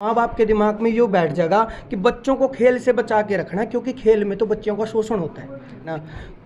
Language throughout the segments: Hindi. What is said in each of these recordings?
माँ बाप के दिमाग में यूँ बैठ जाएगा कि बच्चों को खेल से बचा के रखना, क्योंकि खेल में तो बच्चों का शोषण होता है ना।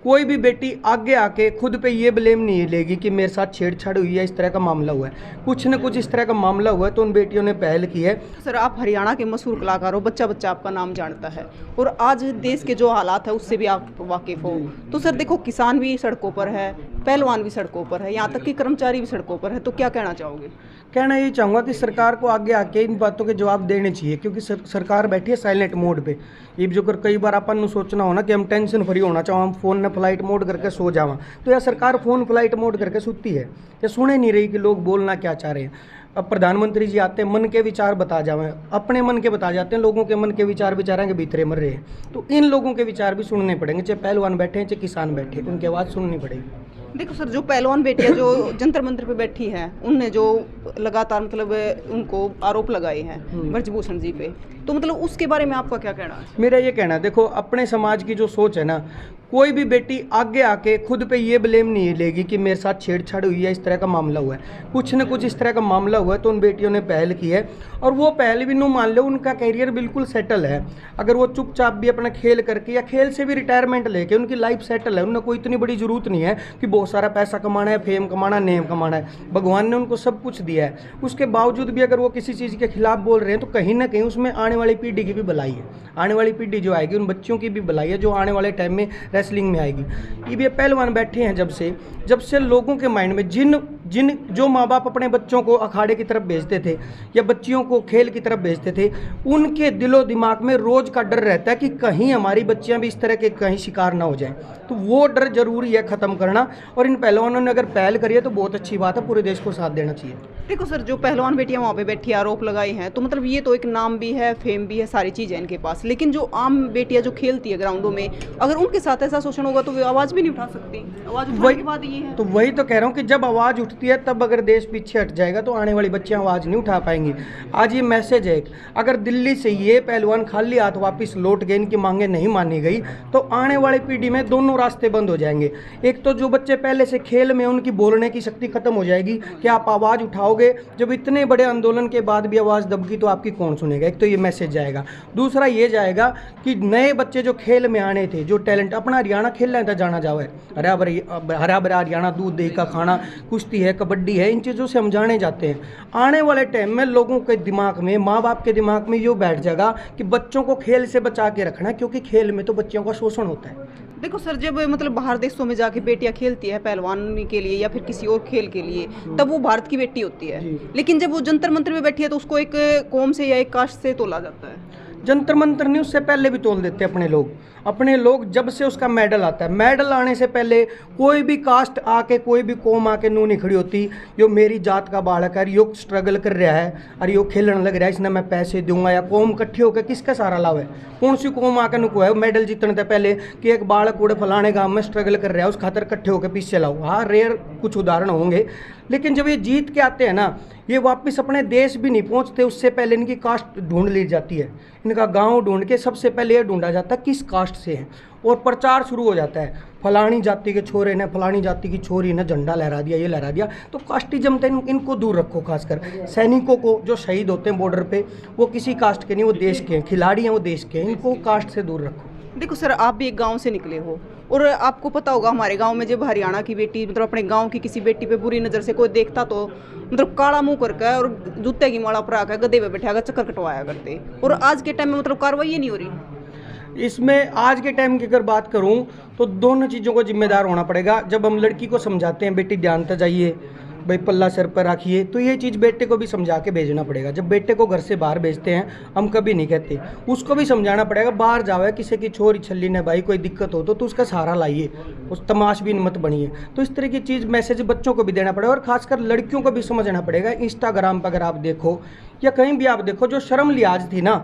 कोई भी बेटी आगे आके खुद पे ये ब्लेम नहीं लेगी कि मेरे साथ छेड़छाड़ हुई है, इस तरह का मामला हुआ है, कुछ न कुछ इस तरह का मामला हुआ है तो उन बेटियों ने पहल की है। सर, आप हरियाणा के मशहूर कलाकार हो, बच्चा बच्चा आपका नाम जानता है और आज देश के जो हालात है उससे भी आप वाकिफ हो। तो सर देखो, किसान भी सड़कों पर है, पहलवान भी सड़कों पर है, यहाँ तक कि कर्मचारी भी सड़कों पर है, तो क्या कहना चाहोगे? कहना यही चाहूँगा कि सरकार को आगे आके इन बातों के जवाब देने चाहिए, क्योंकि सरकार बैठी है साइलेंट मोड पे। ये जो कर कई बार अपन सोचना हो ना कि हम टेंशन फ्री होना चाहो, हम फ़ोन ने फ्लाइट मोड करके सो जावा, तो यह सरकार फ़ोन फ्लाइट मोड करके सुती है, ये सुने नहीं रही कि लोग बोलना क्या चाह रहे हैं। अब प्रधानमंत्री जी आते हैं, मन के विचार बता जावे, अपने मन के बता जाते हैं, लोगों के मन के विचार बेचारा के भीतरे मर रहे हैं। तो इन लोगों के विचार भी सुनने पड़ेंगे, चाहे पहलवान बैठे हैं चाहे किसान बैठे हैं, उनकी आवाज़ सुननी पड़ेगी। देखो सर, जो पहलवान बेटियां जो जंतर मंतर पे बैठी हैं, उनने जो लगातार मतलब उनको आरोप लगाए हैं ब्रजभूषण जी पे, तो मतलब उसके बारे में आपका क्या कहना है? मेरा ये कहना है, देखो अपने समाज की जो सोच है ना, कोई भी बेटी आगे आके खुद पे ये ब्लेम नहीं लेगी कि मेरे साथ छेड़छाड़ हुई है, इस तरह का मामला हुआ है, कुछ न कुछ इस तरह का मामला हुआ है तो उन बेटियों ने पहल की है। और वो पहल भी नो मान लो, उनका करियर बिल्कुल सेटल है। अगर वो चुपचाप भी अपना खेल करके या खेल से भी रिटायरमेंट लेके उनकी लाइफ सेटल है, उन्हें कोई इतनी बड़ी जरूरत नहीं है कि बहुत सारा पैसा कमाना है, फेम कमाना, नेम कमाना है। भगवान ने उनको सब कुछ दिया है, उसके बावजूद भी अगर वो किसी चीज़ के खिलाफ बोल रहे हैं तो कहीं ना कहीं उसमें आने वाली पीढ़ी की भी भलाई है, आने वाली पीढ़ी जो आएगी उन बच्चों की भी भलाई है जो आने वाले टाइम में रेसलिंग में आएगी। ये पहलवान बैठे हैं जब से लोगों के माइंड में जिन जो माँ बाप अपने बच्चों को अखाड़े की तरफ भेजते थे या बच्चियों को खेल की तरफ भेजते थे, उनके दिलो दिमाग में रोज का डर रहता है कि कहीं हमारी बच्चियां भी इस तरह के कहीं शिकार ना हो जाएं। तो वो डर जरूरी है ख़त्म करना, और इन पहलवानों ने अगर पहल करी है तो बहुत अच्छी बात है, पूरे देश को साथ देना चाहिए। देखो सर, जो पहलवान बेटियां वहाँ पे बैठी आरोप लगाई हैं, तो मतलब ये तो एक नाम भी है, फेम भी है, सारी चीज़ें इनके पास, लेकिन जो आम बेटियां जो खेलती है ग्राउंडों में, अगर उनके साथ ऐसा शोषण होगा तो वे आवाज़ भी नहीं उठा सकती। आवाज़ उठाने की बात ये है। तो वही तो कह रहा हूँ कि जब आवाज़ उठती है तब अगर देश पीछे हट जाएगा तो आने वाली बच्चियां आवाज़ नहीं उठा पाएंगी। आज ये मैसेज है, अगर दिल्ली से ये पहलवान खाली हाथ वापस लौट गए, इनकी मांगे नहीं मानी गई, तो आने वाली पीढ़ी में दोनों रास्ते बंद हो जाएंगे। एक तो जो बच्चे पहले से खेल में, उनकी बोलने की शक्ति खत्म हो जाएगी कि आप आवाज़ उठाओगे, जब इतने बड़े आंदोलन के बाद भी आवाज़ दबगी तो आपकी कौन सुनेगा। एक तो ये मैसेज जाएगा। दूसरा ये जाएगा कि नए बच्चे जो खेल में आने थे, जो टैलेंट, अपना हरियाणा खेल रहा था, जाना जाओ है, हरा भरा हरियाणा, दूध दही का खाना, कुश्ती है, कबड्डी है, इन चीज़ों से हम जाने जाते हैं। आने वाले टाइम में लोगों के दिमाग में, माँ बाप के दिमाग में यूँ बैठ जाएगा कि बच्चों को खेल से बचा के रखना, क्योंकि खेल में तो बच्चों का शोषण होता है। देखो सर, जब मतलब बाहर देशों में जाके बेटियां खेलती है पहलवानी के लिए या फिर किसी और खेल के लिए, तब वो भारत की बेटी होती है, लेकिन जब वो जंतर मंतर में बैठी है तो उसको एक कौम से या एक कास्ट से तोला जाता है। जंतर मंतर नहीं, उससे पहले भी तोल देते अपने लोग जब से उसका मेडल आता है, मेडल आने से पहले कोई भी कास्ट आके, कोई भी कौम आके नू नहीं खड़ी होती, यो मेरी जात का बालक है, यो स्ट्रगल कर रहा है, अरे यो खेलने लग रहा है, इसने मैं पैसे दूंगा, या कौम इकट्ठी होकर किसका सारा लाभ है? कौन सी कौम आके नुको है मेडल जीतने से पहले कि एक बालक उड़े फलाने गांव में स्ट्रगल कर रहा है, उस खातर इकट्ठे होकर पीछे लाओ। हाँ, रेयर कुछ उदाहरण होंगे, लेकिन जब ये जीत के आते हैं ना, ये वापस अपने देश भी नहीं पहुंचते, उससे पहले इनकी कास्ट ढूंढ ली जाती है, इनका गांव ढूंढ के सबसे पहले ये ढूंढा जाता है किस कास्ट से है, और प्रचार शुरू हो जाता है, फलानी जाति के छोरे ने, फलानी जाति की छोरी ने झंडा लहरा दिया, ये लहरा दिया। तो कास्टिज्म तो इनको दूर रखो। खासकर सैनिकों को जो शहीद होते हैं बॉर्डर पे, वो किसी कास्ट के नहीं, वो देश के हैं, खिलाड़ी हैं, वो देश के हैं, इनको कास्ट से दूर रखो। देखो सर, आप भी एक गांव से निकले हो और आपको पता होगा, हमारे गांव में जब हरियाणा की बेटी मतलब अपने गांव की किसी बेटी पे बुरी नज़र से कोई देखता तो मतलब काला मुंह करके और जूते की माला पर आकर गधे पे बैठा कर चक्कर कटवाया करते, और आज के टाइम में मतलब कार्रवाई नहीं हो रही। इसमें आज के टाइम की अगर बात करूं तो दोनों चीज़ों को जिम्मेदार होना पड़ेगा। जब हम लड़की को समझाते हैं बेटी ध्यान से जाइए, भाई पल्ला सर पर रखिए, तो ये चीज़ बेटे को भी समझा के भेजना पड़ेगा। जब बेटे को घर से बाहर भेजते हैं, हम कभी नहीं कहते, उसको भी समझाना पड़ेगा, बाहर जावे, किसी की छोरी छल्ली ने भाई कोई दिक्कत हो तो उसका सहारा लाइए, उस तमाशबीन मत बनिए। तो इस तरह की चीज़ मैसेज बच्चों को भी देना पड़ेगा, और खासकर लड़कियों को भी समझना पड़ेगा। इंस्टाग्राम पर अगर आप देखो या कहीं भी आप देखो, जो शर्म लिहाज थी ना,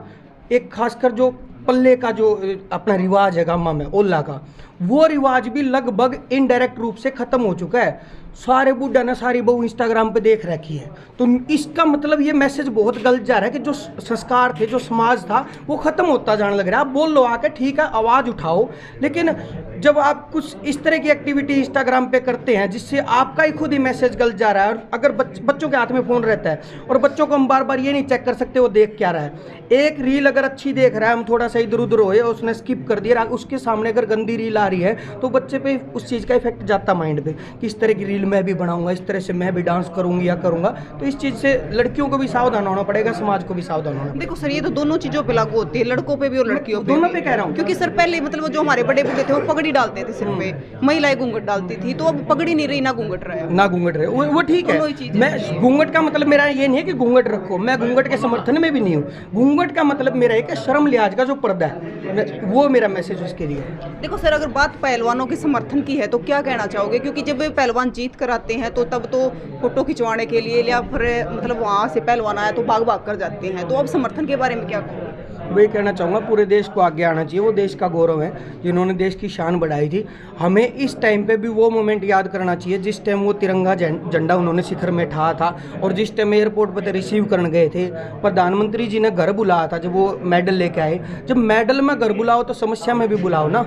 एक खासकर जो पल्ले का जो अपना रिवाज है गामा में ओला का, वो रिवाज भी लगभग इनडायरेक्ट रूप से खत्म हो चुका है। सारे बूढ़ा ना सारी बहू इंस्टाग्राम पे देख रखी है। तो इसका मतलब ये मैसेज बहुत गलत जा रहा है कि जो संस्कार थे, जो समाज था, वो खत्म होता जाने लग रहा है। आप बोल लो आके, ठीक है, आवाज़ उठाओ, लेकिन जब आप कुछ इस तरह की एक्टिविटी इंस्टाग्राम पे करते हैं जिससे आपका ही खुद ही मैसेज गलत जा रहा है, और अगर बच्चों के हाथ में फ़ोन रहता है और बच्चों को हम बार बार ये नहीं चेक कर सकते वो देख क्या रहा है। एक रील अगर अच्छी देख रहा है, हम थोड़ा सा इधर उधर होए, उसने स्किप कर दिया, उसके सामने अगर गंदी रील आ रही है तो बच्चे पे उस चीज़ का इफेक्ट जाता माइंड पे कि इस तरह की रील मैं भी बनाऊंगा, इस तरह से मैं भी डांस करूंगी या करूंगा। तो इस चीज़ से लड़कियों को भी सावधान होना पड़ेगा, समाज को भी सावधान होना। देखो सर, ये तो दोनों चीजों पे लागू होती है, लड़कों पे भी और लड़कियों पे दोनों भी। पे कह रहा हूँ। क्योंकि सर पहले मतलब वो जो हमारे बड़े बूढ़े थे वो पगड़ी डालते थे सिर पे, महिलाएं घूंघट डालती थी, तो अब पगड़ी नहीं रही ना घूंघट रहा है। ना घूंघट रहे वो ठीक दोनों ही है। चीजें। मैं घूंघट का मतलब मेरा ये नहीं है कि घूंघट रखो, मैं घूंघट के समर्थन में भी नहीं हूँ। घूंघट का मतलब मेरा है कि शर्म लिहाज का जो पर्दा है, वो मेरा मैसेज उसके लिए है। देखो सर, अगर बात पहलवानों के समर्थन की है तो क्या कहना चाहोगे? क्योंकि जब वे पहलवान जीत कर आते हैं तो तब तो फोटो खिंचवाने के लिए या फिर मतलब वहाँ से पहलवान आया तो भाग भाग कर जाते हैं, तो अब समर्थन के बारे में क्या कहोगे? वही कहना चाहूँगा, पूरे देश को आगे आना चाहिए। वो देश का गौरव है जिन्होंने देश की शान बढ़ाई थी। हमें इस टाइम पे भी वो मोमेंट याद करना चाहिए जिस टाइम वो तिरंगा झंडा उन्होंने शिखर में ठाया था, और जिस टाइम एयरपोर्ट पर रिसीव करने गए थे, प्रधानमंत्री जी ने घर बुलाया था जब वो मेडल लेके आए। जब मेडल में घर बुलाओ तो समस्या में भी बुलाओ ना।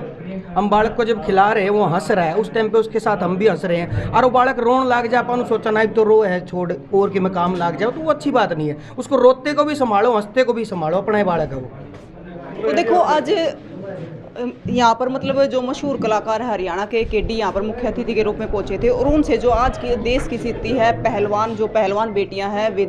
हम बालक को जब खिला रहे हैं, वो हंस रहा है, उस टाइम पे उसके साथ हम भी हंस रहे हैं, और वो बालक रोन लाग जाए, अपन सोचा ना तो रो है छोड़ और कि मैं काम लाग जाओ, तो वो अच्छी बात नहीं है। उसको रोते को भी संभालो, हंसते को भी संभालो, अपना ही बालक है वो। तो देखो आज यहाँ पर मतलब जो मशहूर कलाकार है हरियाणा के केडी यहाँ पर मुख्य अतिथि के रूप में पहुंचे थे, और उनसे जो आज की देश की स्थिति है, पहलवान बेटियां हैं वे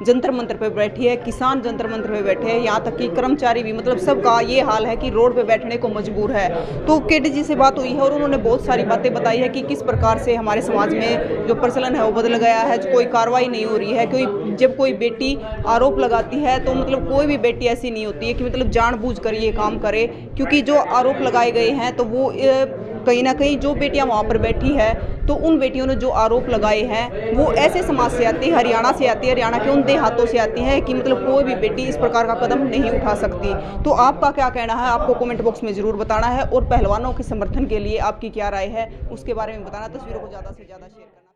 जंतर मंतर पे बैठी है, किसान जंतर मंतर पे बैठे हैं, यहाँ तक कि कर्मचारी भी, मतलब सबका ये हाल है कि रोड पे बैठने को मजबूर है। तो केडी जी से बात हुई है और उन्होंने बहुत सारी बातें बताई है कि किस प्रकार से हमारे समाज में जो प्रचलन है वो बदल गया है, कोई कार्रवाई नहीं हो रही है। जब कोई बेटी आरोप लगाती है तो मतलब कोई भी बेटी ऐसी नहीं होती है कि मतलब जानबूझकर ये काम करे, क्योंकि जो आरोप लगाए गए हैं तो वो कहीं ना कहीं जो बेटियां वहाँ पर बैठी है तो उन बेटियों ने जो आरोप लगाए हैं वो ऐसे समाज से आती है, हरियाणा से आती है, हरियाणा के उन देहातों से आती है कि मतलब कोई भी बेटी इस प्रकार का कदम नहीं उठा सकती। तो आपका क्या कहना है, आपको कमेंट बॉक्स में ज़रूर बताना है, और पहलवानों के समर्थन के लिए आपकी क्या राय है उसके बारे में बताना। तस्वीरों को ज़्यादा से ज़्यादा शेयर करना।